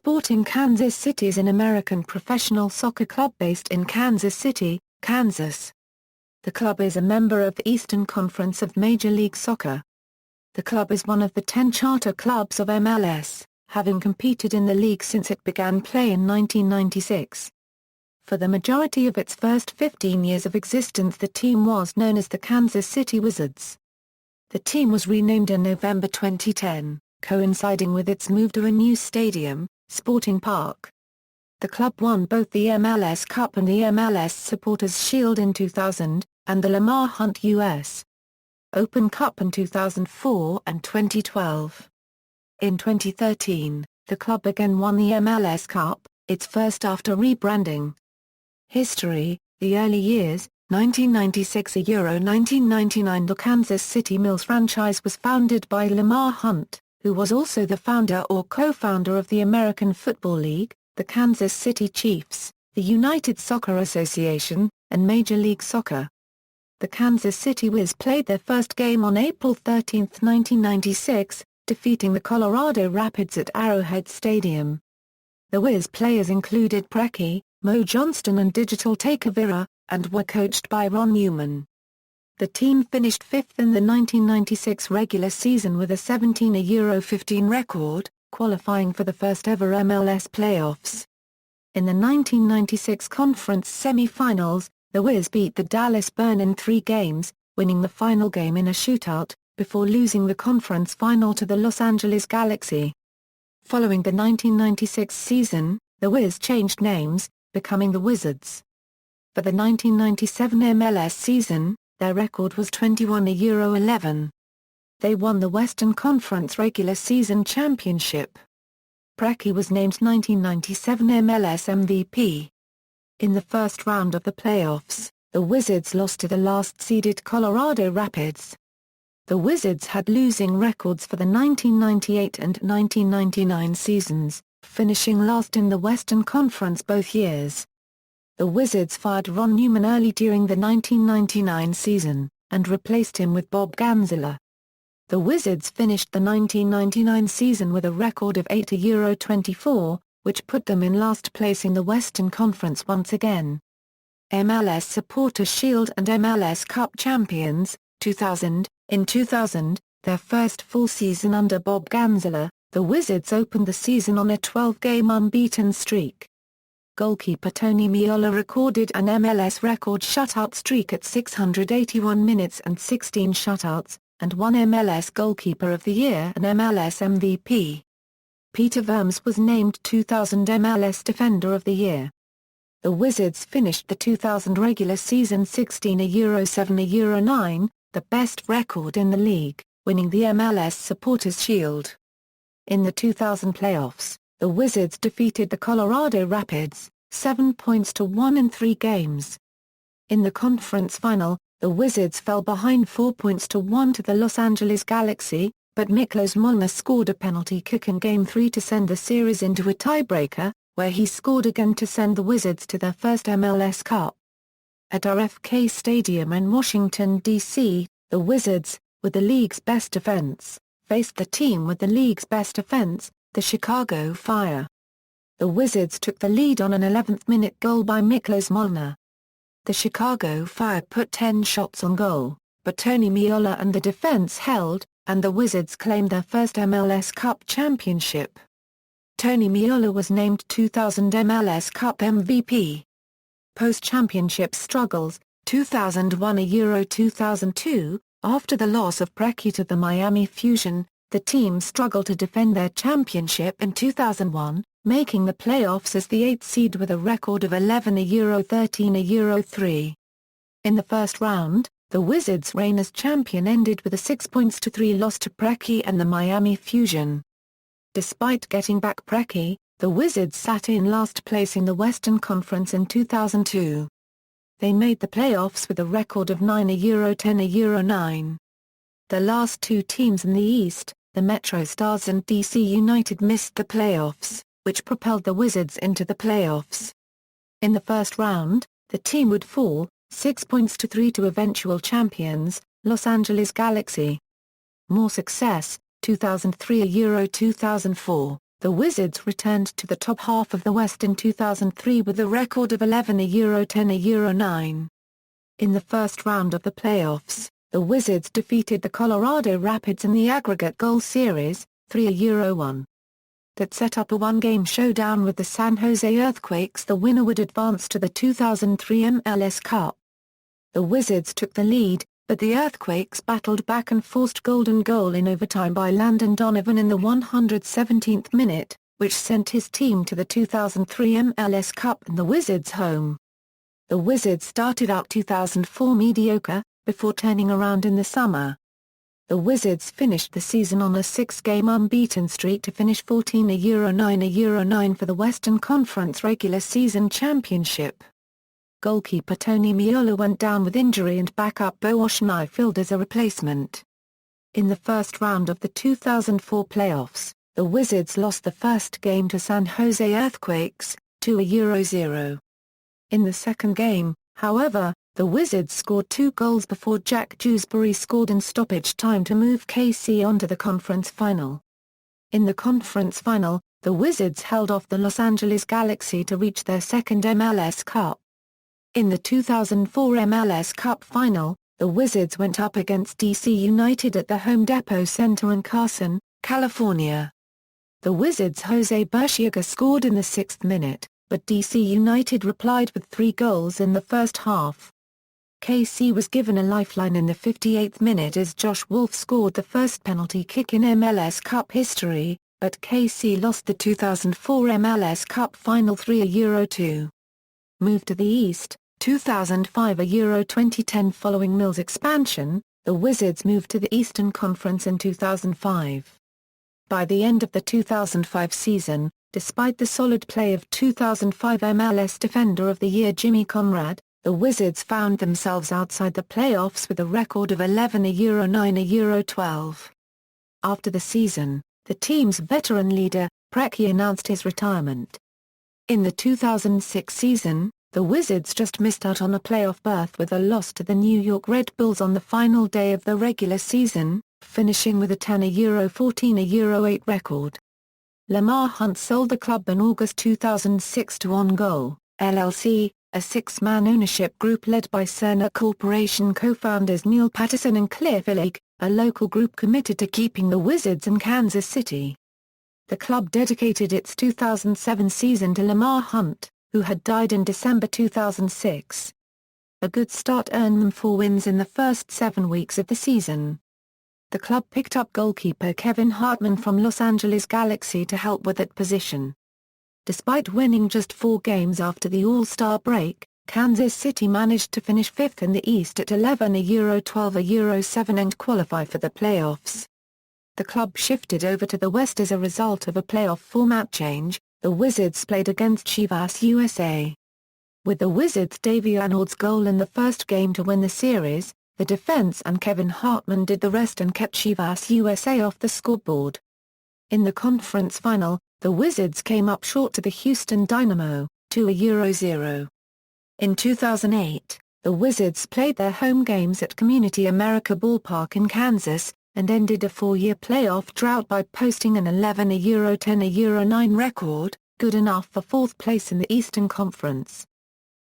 Sporting Kansas City is an American professional soccer club based in Kansas City, Kansas. The club is a member of the Eastern Conference of Major League Soccer. The club is one of the 10 charter clubs of MLS, having competed in the league since it began play in 1996. For the majority of its first 15 years of existence, the team was known as the Kansas City Wizards. The team was renamed in November 2010, coinciding with its move to a new stadium, Sporting Park. The club won both the MLS Cup and the MLS Supporters Shield in 2000, and the Lamar Hunt U.S. Open Cup in 2004 and 2012. In 2013, the club again won the MLS Cup, its first after rebranding. History: the early years, 1996 to 1999. The Kansas City Mills franchise was founded by Lamar Hunt, who was also the founder or co-founder of the American Football League, the Kansas City Chiefs, the United Soccer Association, and Major League Soccer. The Kansas City Wiz played their first game on April 13, 1996, defeating the Colorado Rapids at Arrowhead Stadium. The Wiz players included Preki, Mo Johnston and Digital Takavira, and were coached by Ron Newman. The team finished fifth in the 1996 regular season with a 17-15 record, qualifying for the first-ever MLS playoffs. In the 1996 conference semi-finals, the Wiz beat the Dallas Burn in 3 games, winning the final game in a shootout, before losing the conference final to the Los Angeles Galaxy. Following the 1996 season, the Wiz changed names, becoming the Wizards. For the 1997 MLS season, their record was 21-11. They won the Western Conference regular season championship. Preki was named 1997 MLS MVP. In the first round of the playoffs, the Wizards lost to the last-seeded Colorado Rapids. The Wizards had losing records for the 1998 and 1999 seasons, finishing last in the Western Conference both years. The Wizards fired Ron Newman early during the 1999 season, and replaced him with Bob Ganzler. The Wizards finished the 1999 season with a record of 8-24, which put them in last place in the Western Conference once again. MLS Supporters Shield and MLS Cup champions, 2000. In 2000, their first full season under Bob Ganzler, the Wizards opened the season on a 12-game unbeaten streak. Goalkeeper Tony Meola recorded an MLS record shutout streak at 681 minutes and 16 shutouts, and won MLS Goalkeeper of the Year and MLS MVP. Peter Vermes was named 2000 MLS Defender of the Year. The Wizards finished the 2000 regular season 16-7-9, the best record in the league, winning the MLS Supporters Shield. In the 2000 playoffs, the Wizards defeated the Colorado Rapids, 7-1 in 3 games. In the conference final, the Wizards fell behind 4-1 to the Los Angeles Galaxy, but Miklos Molnar scored a penalty kick in Game 3 to send the series into a tiebreaker, where he scored again to send the Wizards to their first MLS Cup. At RFK Stadium in Washington, D.C., the Wizards, with the league's best defense, faced the team with the league's best offense, the Chicago Fire. The Wizards took the lead on an 11th-minute goal by Miklos Molnar. The Chicago Fire put 10 shots on goal, but Tony Meola and the defense held, and the Wizards claimed their first MLS Cup championship. Tony Meola was named 2000 MLS Cup MVP. Post-championship struggles, 2001-2002, after the loss of Preki to the Miami Fusion, the team struggled to defend their championship in 2001, making the playoffs as the 8th seed with a record of 11-13-3. In the first round, the Wizards' reign as champion ended with a 6-3 loss to Preki and the Miami Fusion. Despite getting back Preki, the Wizards sat in last place in the Western Conference in 2002. They made the playoffs with a record of 9-10-9. The last 2 teams in the East, the Metro Stars and DC United, missed the playoffs, which propelled the Wizards into the playoffs. In the first round, the team would fall 6-3 to eventual champions, Los Angeles Galaxy. More success, 2003-2004. the Wizards returned to the top half of the West in 2003 with a record of 11-10-9. In the first round of the playoffs, the Wizards defeated the Colorado Rapids in the aggregate goal series, 3-1. That set up a one-game showdown with the San Jose Earthquakes. The winner would advance to the 2003 MLS Cup. The Wizards took the lead, but the Earthquakes battled back and forced golden goal in overtime by Landon Donovan in the 117th minute, which sent his team to the 2003 MLS Cup and the Wizards home. The Wizards started out 2004 mediocre, before turning around in the summer. The Wizards finished the season on a 6-game unbeaten streak to finish 14-9 for the Western Conference regular season championship. Goalkeeper Tony Meola went down with injury and backup Bo Oshnai filled as a replacement. In the first round of the 2004 playoffs, the Wizards lost the first game to San Jose Earthquakes, 2-0. In the second game, however, the Wizards scored 2 goals before Jack Dewsbury scored in stoppage time to move KC on to the conference final. In the conference final, the Wizards held off the Los Angeles Galaxy to reach their second MLS Cup. In the 2004 MLS Cup final, the Wizards went up against DC United at the Home Depot Center in Carson, California. The Wizards' Jose Bertiega scored in the 6th minute, but DC United replied with 3 goals in the first half. KC was given a lifeline in the 58th minute as Josh Wolf scored the first penalty kick in MLS Cup history, but KC lost the 2004 MLS Cup final 3-2. Moved to the East, 2005 Euro 2010. Following Mills' expansion, the Wizards moved to the Eastern Conference in 2005. By the end of the 2005 season, despite the solid play of 2005 MLS Defender of the Year Jimmy Conrad, the Wizards found themselves outside the playoffs with a record of 11-9-12. After the season, the team's veteran leader, Preki, announced his retirement. In the 2006 season, the Wizards just missed out on a playoff berth with a loss to the New York Red Bulls on the final day of the regular season, finishing with a 10-14-8 record. Lamar Hunt sold the club in August 2006 to On Goal, LLC, a 6-man ownership group led by Cerner Corporation co-founders Neil Patterson and Cliff Illig, a local group committed to keeping the Wizards in Kansas City. The club dedicated its 2007 season to Lamar Hunt, who had died in December 2006. A good start earned them 4 wins in the first 7 weeks of the season. The club picked up goalkeeper Kevin Hartman from Los Angeles Galaxy to help with that position. Despite winning just 4 games after the All-Star break, Kansas City managed to finish 5th in the East at 11-12-7 and qualify for the playoffs. The club shifted over to the West as a result of a playoff format change. The Wizards played against Chivas USA. With the Wizards' Davion Ord's goal in the first game to win the series, the defense and Kevin Hartman did the rest and kept Chivas USA off the scoreboard. In the conference final, the Wizards came up short to the Houston Dynamo, 2-0. In 2008, the Wizards played their home games at Community America Ballpark in Kansas, and ended a 4-year playoff drought by posting an 11-10-9 record, good enough for 4th place in the Eastern Conference.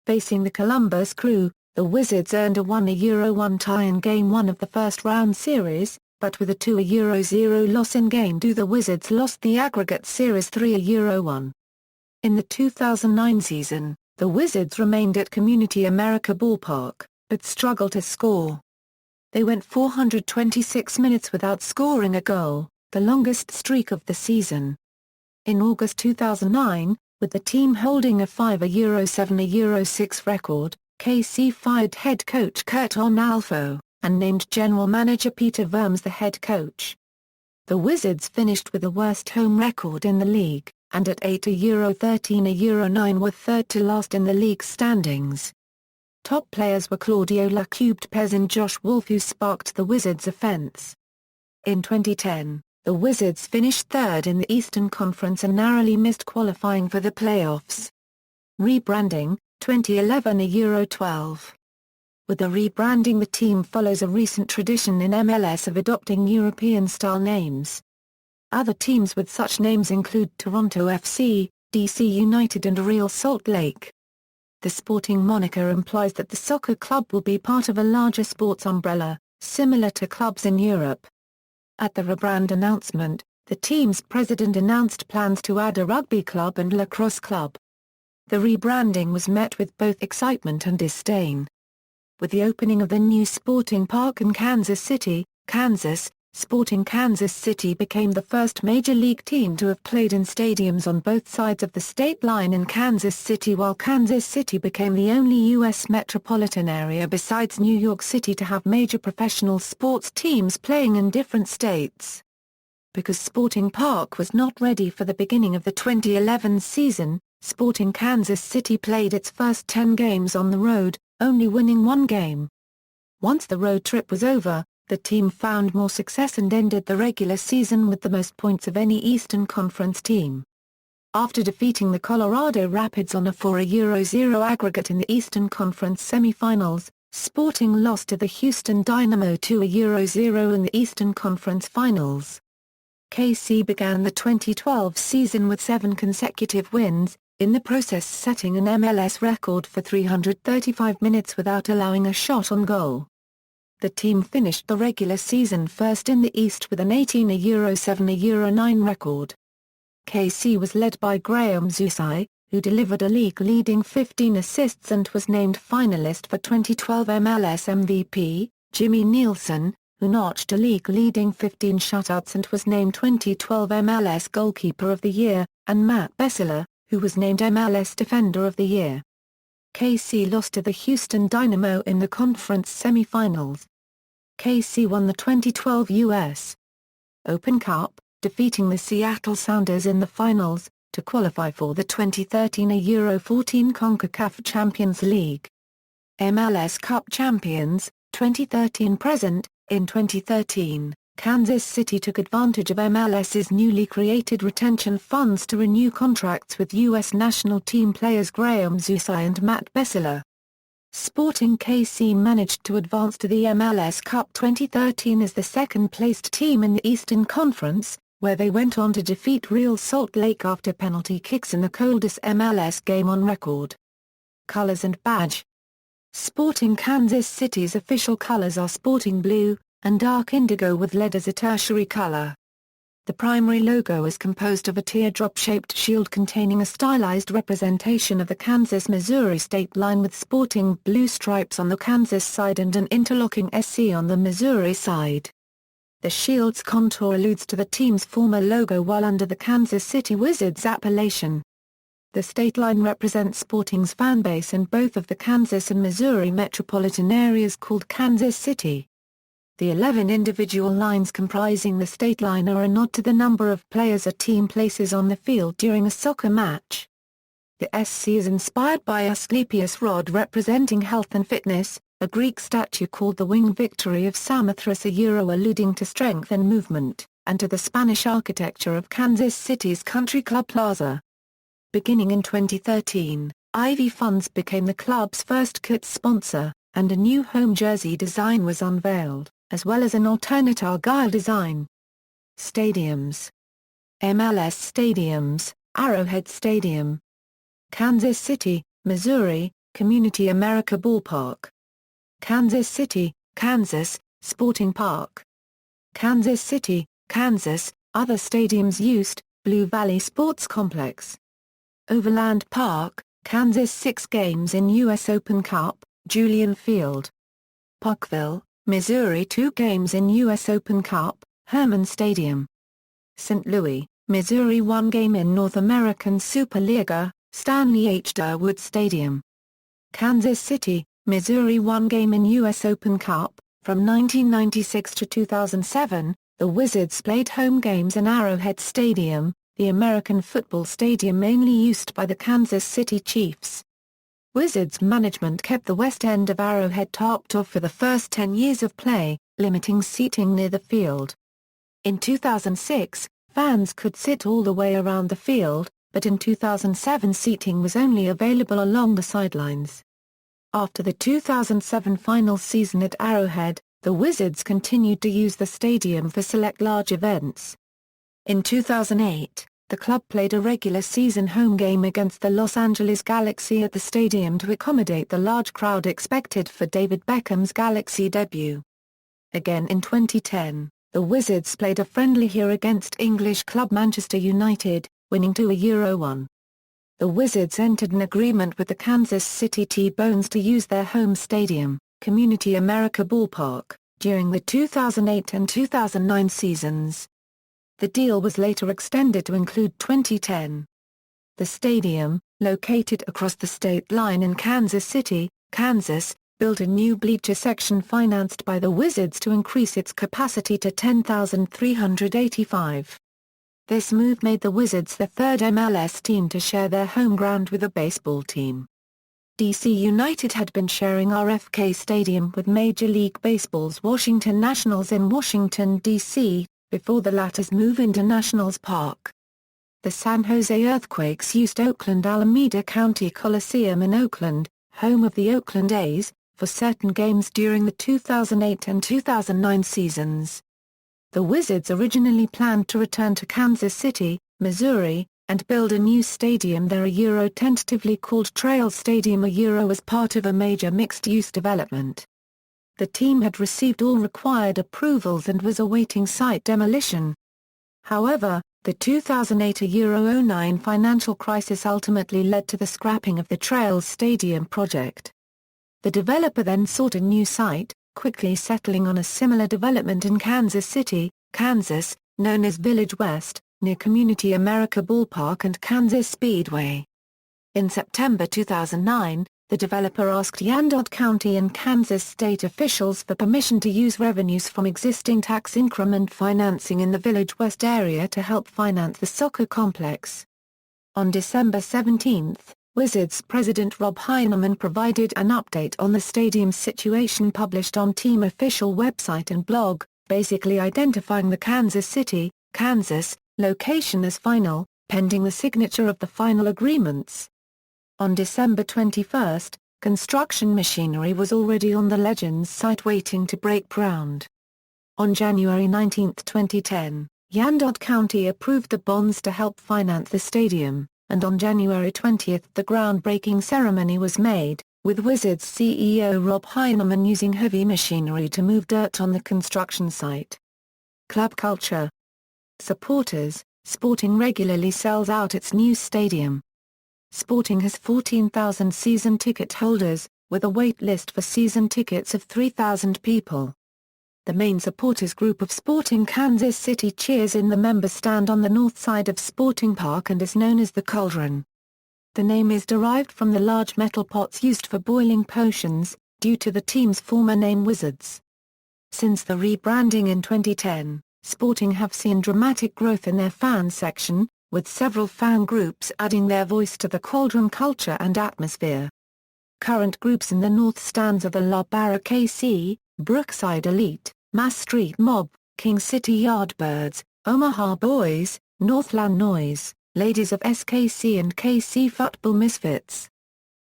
Facing the Columbus Crew, the Wizards earned a 1-1 tie in Game 1 of the first-round series, but with a 2-0 loss in Game 2 the Wizards lost the aggregate series 3-1. In the 2009 season, the Wizards remained at Community America Ballpark, but struggled to score. They went 426 minutes without scoring a goal, the longest streak of the season. In August 2009, with the team holding a 5-7-6 record, KC fired head coach Kurt Onalfo, and named general manager Peter Vermes the head coach. The Wizards finished with the worst home record in the league, and at 8-13-9 were third to last in the league standings. Top players were Claudio Lacubde-Pez and Josh Wolf, who sparked the Wizards' offense. In 2010, the Wizards finished third in the Eastern Conference and narrowly missed qualifying for the playoffs. Rebranding, 2011-12. With the rebranding, the team follows a recent tradition in MLS of adopting European-style names. Other teams with such names include Toronto FC, DC United and Real Salt Lake. The sporting moniker implies that the soccer club will be part of a larger sports umbrella, similar to clubs in Europe. At the rebrand announcement, the team's president announced plans to add a rugby club and lacrosse club. The rebranding was met with both excitement and disdain. With the opening of the new sporting park in Kansas City, Kansas, Sporting Kansas City became the first Major League team to have played in stadiums on both sides of the state line in Kansas City, while Kansas City became the only U.S. metropolitan area besides New York City to have major professional sports teams playing in different states. Because Sporting Park was not ready for the beginning of the 2011 season, Sporting Kansas City played its first 10 games on the road, only winning one game. Once the road trip was over, the team found more success and ended the regular season with the most points of any Eastern Conference team. After defeating the Colorado Rapids on a 4-0 aggregate in the Eastern Conference semi-finals, Sporting lost to the Houston Dynamo 2-0 in the Eastern Conference finals. KC began the 2012 season with 7 consecutive wins, in the process setting an MLS record for 335 minutes without allowing a shot on goal. The team finished the regular season first in the East with an 18-7-9 record. KC was led by Graham Zusi, who delivered a league-leading 15 assists and was named finalist for 2012 MLS MVP, Jimmy Nielsen, who notched a league-leading 15 shutouts and was named 2012 MLS Goalkeeper of the Year, and Matt Besseler, who was named MLS Defender of the Year. KC lost to the Houston Dynamo in the conference semi-finals. KC won the 2012 U.S. Open Cup, defeating the Seattle Sounders in the finals, to qualify for the 2013 Euro 14 CONCACAF Champions League. MLS Cup champions, 2013-present. In 2013, Kansas City took advantage of MLS's newly created retention funds to renew contracts with U.S. national team players Graham Zusi and Matt Besseler. Sporting KC managed to advance to the MLS Cup 2013 as the second-placed team in the Eastern Conference, where they went on to defeat Real Salt Lake after penalty kicks in the coldest MLS game on record. Colors and badge. Sporting Kansas City's official colors are sporting blue, and dark indigo with lead as a tertiary color. The primary logo is composed of a teardrop-shaped shield containing a stylized representation of the Kansas-Missouri state line with sporting blue stripes on the Kansas side and an interlocking SC on the Missouri side. The shield's contour alludes to the team's former logo while under the Kansas City Wizards appellation. The state line represents Sporting's fanbase in both of the Kansas and Missouri metropolitan areas called Kansas City. The 11 individual lines comprising the state line are a nod to the number of players a team places on the field during a soccer match. The SC is inspired by Asclepius' rod representing health and fitness, a Greek statue called the Winged Victory of Samothrace alluding to strength and movement, and to the Spanish architecture of Kansas City's Country Club Plaza. Beginning in 2013, Ivy Funds became the club's first kit sponsor, and a new home jersey design was unveiled, as well as an alternate Argyle design. Stadiums. MLS Stadiums, Arrowhead Stadium. Kansas City, Missouri, Community America Ballpark. Kansas City, Kansas, Sporting Park. Kansas City, Kansas, other stadiums used, Blue Valley Sports Complex. Overland Park, Kansas 6 games in U.S. Open Cup, Julian Field. Parkville, Missouri 2 games in U.S. Open Cup, Hermann Stadium. St. Louis, Missouri 1 game in North American Superliga, Stanley H. Durwood Stadium. Kansas City, Missouri 1 game in U.S. Open Cup. From 1996 to 2007, the Wizards played home games in Arrowhead Stadium, the American football stadium mainly used by the Kansas City Chiefs. Wizards management kept the west end of Arrowhead tarped off for the first 10 years of play, limiting seating near the field. In 2006, fans could sit all the way around the field, but in 2007 seating was only available along the sidelines. After the 2007 final season at Arrowhead, the Wizards continued to use the stadium for select large events. In 2008, the club played a regular season home game against the Los Angeles Galaxy at the stadium to accommodate the large crowd expected for David Beckham's Galaxy debut. Again in 2010, the Wizards played a friendly here against English club Manchester United, winning 2-1. The Wizards entered an agreement with the Kansas City T-Bones to use their home stadium, Community America Ballpark, during the 2008 and 2009 seasons. The deal was later extended to include 2010. The stadium, located across the state line in Kansas City, Kansas, built a new bleacher section financed by the Wizards to increase its capacity to 10,385. This move made the Wizards the third MLS team to share their home ground with a baseball team. DC United had been sharing RFK Stadium with Major League Baseball's Washington Nationals in Washington, D.C., before the latter's move into Nationals Park. The San Jose Earthquakes used Oakland Alameda County Coliseum in Oakland, home of the Oakland A's, for certain games during the 2008 and 2009 seasons. The Wizards originally planned to return to Kansas City, Missouri, and build a new stadium there tentatively called Trail Stadium as part of a major mixed-use development. The team had received all required approvals and was awaiting site demolition. However, the 2008-09 financial crisis ultimately led to the scrapping of the Trails Stadium project. The developer then sought a new site, quickly settling on a similar development in Kansas City, Kansas, known as Village West, near Community America Ballpark and Kansas Speedway. In September 2009, the developer asked Yandot County and Kansas state officials for permission to use revenues from existing tax increment financing in the Village West area to help finance the soccer complex. On December 17, Wizards president Rob Heineman provided an update on the stadium's situation published on team official website and blog, basically identifying the Kansas City, Kansas, location as final, pending the signature of the final agreements. On December 21, construction machinery was already on the Legends site waiting to break ground. On January 19, 2010, Yandot County approved the bonds to help finance the stadium, and on January 20 the groundbreaking ceremony was made, with Wizards CEO Rob Heineman using heavy machinery to move dirt on the construction site. Club culture. Supporters. Sporting regularly sells out its new stadium. Sporting has 14,000 season ticket holders, with a wait list for season tickets of 3,000 people. The main supporters group of Sporting Kansas City cheers in the member stand on the north side of Sporting Park and is known as the Cauldron. The name is derived from the large metal pots used for boiling potions, due to the team's former name Wizards. Since the rebranding in 2010, Sporting have seen dramatic growth in their fan section, with several fan groups adding their voice to the Cauldron culture and atmosphere. Current groups in the North Stands are the La Barra KC, Brookside Elite, Mass Street Mob, King City Yardbirds, Omaha Boys, Northland Noise, Ladies of SKC and KC Football Misfits.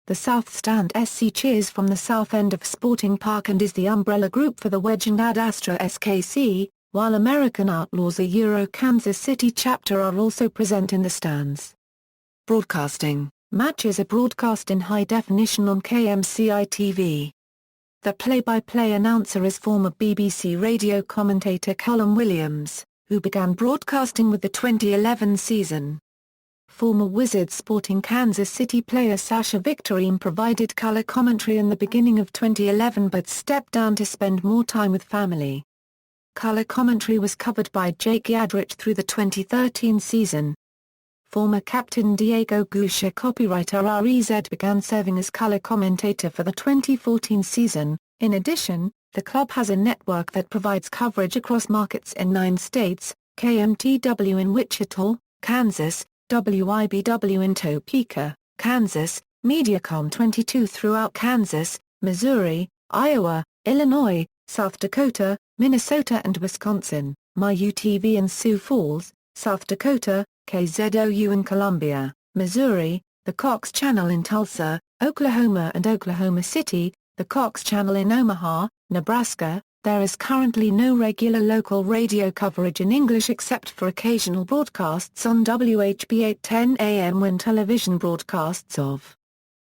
The South Stand SC cheers from the south end of Sporting Park and is the umbrella group for the Wedge and Ad Astra SKC, while American Outlaws a Kansas City chapter are also present in the stands. Broadcasting. Matches are broadcast in high definition on KMCI-TV. The play-by-play announcer is former BBC radio commentator Callum Williams, who began broadcasting with the 2011 season. Former Wizards Sporting Kansas City player Sasha Victorine provided color commentary in the beginning of 2011 but stepped down to spend more time with family. Color commentary was covered by Jake Yadrich through the 2013 season. Former captain Diego Gusha copywriter REZ began serving as color commentator for the 2014 season. In addition, the club has a network that provides coverage across markets in 9 states, KMTW in Wichita, Kansas, WIBW in Topeka, Kansas, Mediacom 22 throughout Kansas, Missouri, Iowa, Illinois, South Dakota, Minnesota and Wisconsin, MyUTV in Sioux Falls, South Dakota, KZOU in Columbia, Missouri, the Cox Channel in Tulsa, Oklahoma and Oklahoma City, the Cox Channel in Omaha, Nebraska, There is currently no regular local radio coverage in English except for occasional broadcasts on WHB 8:10 AM when television broadcasts of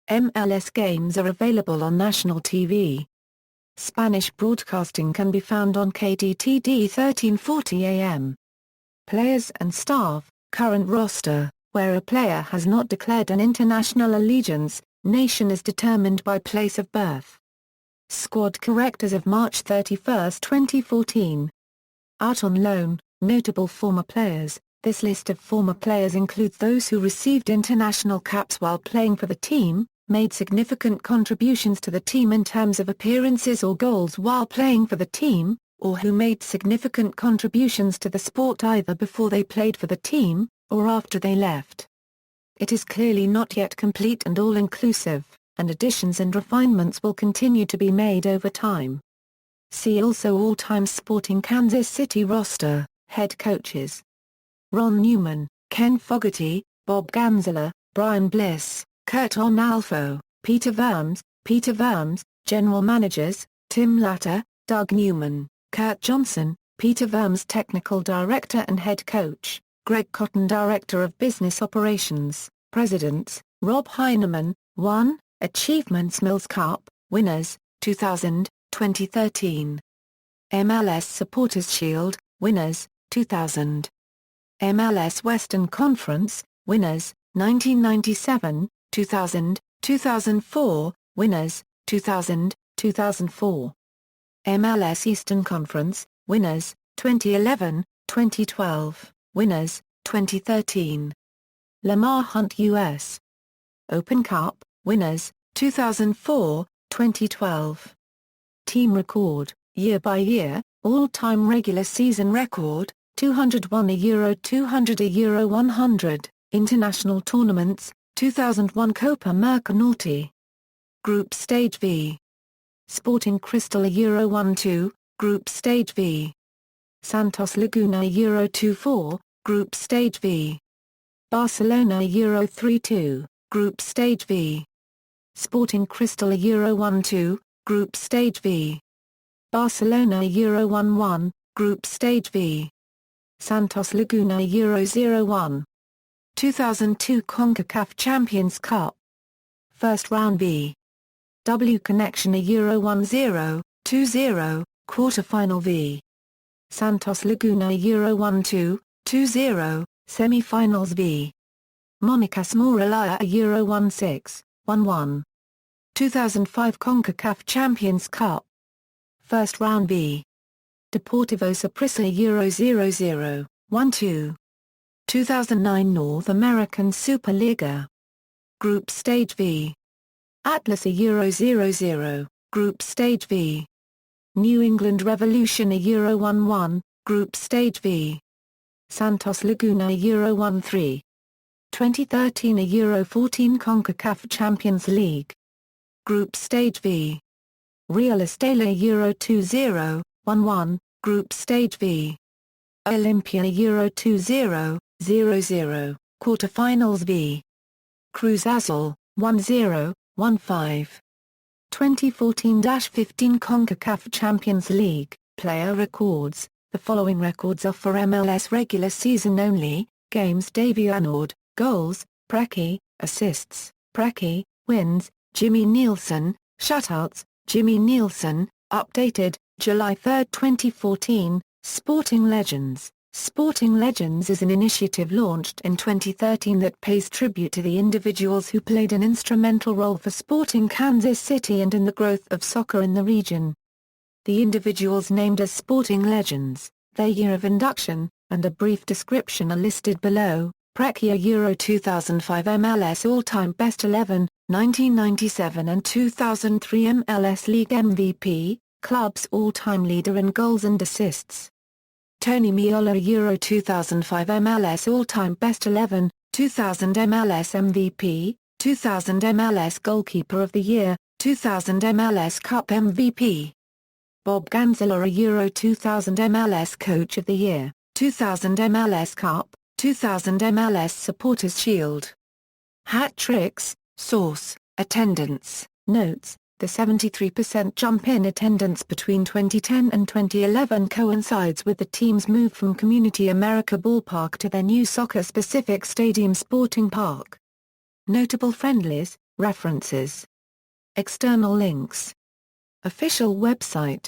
MLS games are available on national TV. Spanish broadcasting can be found on KDTD 1340 AM. Players and staff, current roster, where a player has not declared an international allegiance, nation is determined by place of birth. Squad correct as of March 31, 2014. Out on loan, notable former players. This list of former players includes those who received international caps while playing for the team, made significant contributions to the team in terms of appearances or goals while playing for the team, or who made significant contributions to the sport either before they played for the team, or after they left. It is clearly not yet complete and all-inclusive, and additions and refinements will continue to be made over time. See also all-time Sporting Kansas City roster, head coaches. Ron Newman, Ken Fogarty, Bob Ganzeler, Brian Bliss, Kurt Onalfo, Peter Vermes, general managers, Tim Latta, Doug Newman, Kurt Johnson, Peter Vermes technical director and head coach, Greg Cotton director of business operations, presidents, Rob Heineman, 1, Achievements MLS Cup, winners, 2000, 2013. MLS Supporters Shield, winners, 2000. MLS Western Conference, winners, 1997, 2000, 2004, winners, 2000, 2004. MLS Eastern Conference, winners, 2011, 2012, winners, 2013. Lamar Hunt U.S. Open Cup, winners, 2004, 2012. Team record, year by year, all-time regular season record, 201 Euro 200 Euro 100, international tournaments, 2001 Copa Mercanati. Group Stage V. Sporting Cristal Euro 1-2, Group Stage V. Santos Laguna Euro 2-4, Group Stage V. Barcelona Euro 3-2, Group Stage V. Sporting Cristal Euro 1-2, Group Stage V. Barcelona Euro 1-1, Group Stage V. Santos Laguna Euro 0-1. 2002 CONCACAF Champions Cup. First round V. W Connection Euro 1-0, 2-0, quarter-final V. Santos Laguna Euro 1-2, 2-0, semi-finals V. Monagas Moralaya Euro 1-6, 1-1. 2005 CONCACAF Champions Cup. First round V. Deportivo Saprissa Euro 0-0, 1-2. 2009 North American Superliga. Group Stage V. Atlas Euro 0-0, Group Stage V. New England Revolution Euro 1-1, Group Stage V. Santos Laguna Euro 1-3. 2013 Euro 14 CONCACAF Champions League. Group Stage V. Real Estela Euro 2-0, 1-1, Group Stage V. Olympia Euro 2-0, 0-0, quarter-finals V. Cruz Azul, 1-0, 1-5. 2014-15 CONCACAF Champions League, player records. The following records are for MLS regular season only: games debut Anord, goals, Preki, assists, Preki, wins, Jimmy Nielsen, shutouts, Jimmy Nielsen, updated, July 3, 2014, Sporting Legends. Sporting Legends is an initiative launched in 2013 that pays tribute to the individuals who played an instrumental role for Sporting Kansas City and in the growth of soccer in the region. The individuals named as Sporting Legends, their year of induction, and a brief description are listed below. Preki Euro 2005 MLS All-Time Best 11, 1997 and 2003 MLS League MVP, club's all-time leader in goals and assists. Tony Meola Euro 2005 MLS All-Time Best 11, 2000 MLS MVP, 2000 MLS Goalkeeper of the Year, 2000 MLS Cup MVP. Bob Ganzeler Euro 2000 MLS Coach of the Year, 2000 MLS Cup, 2000 MLS Supporters Shield. Hat tricks, source, attendance, notes, The 73% jump in attendance between 2010 and 2011 coincides with the team's move from Community America Ballpark to their new soccer-specific stadium Sporting Park. Notable friendlies, references. External links. Official website.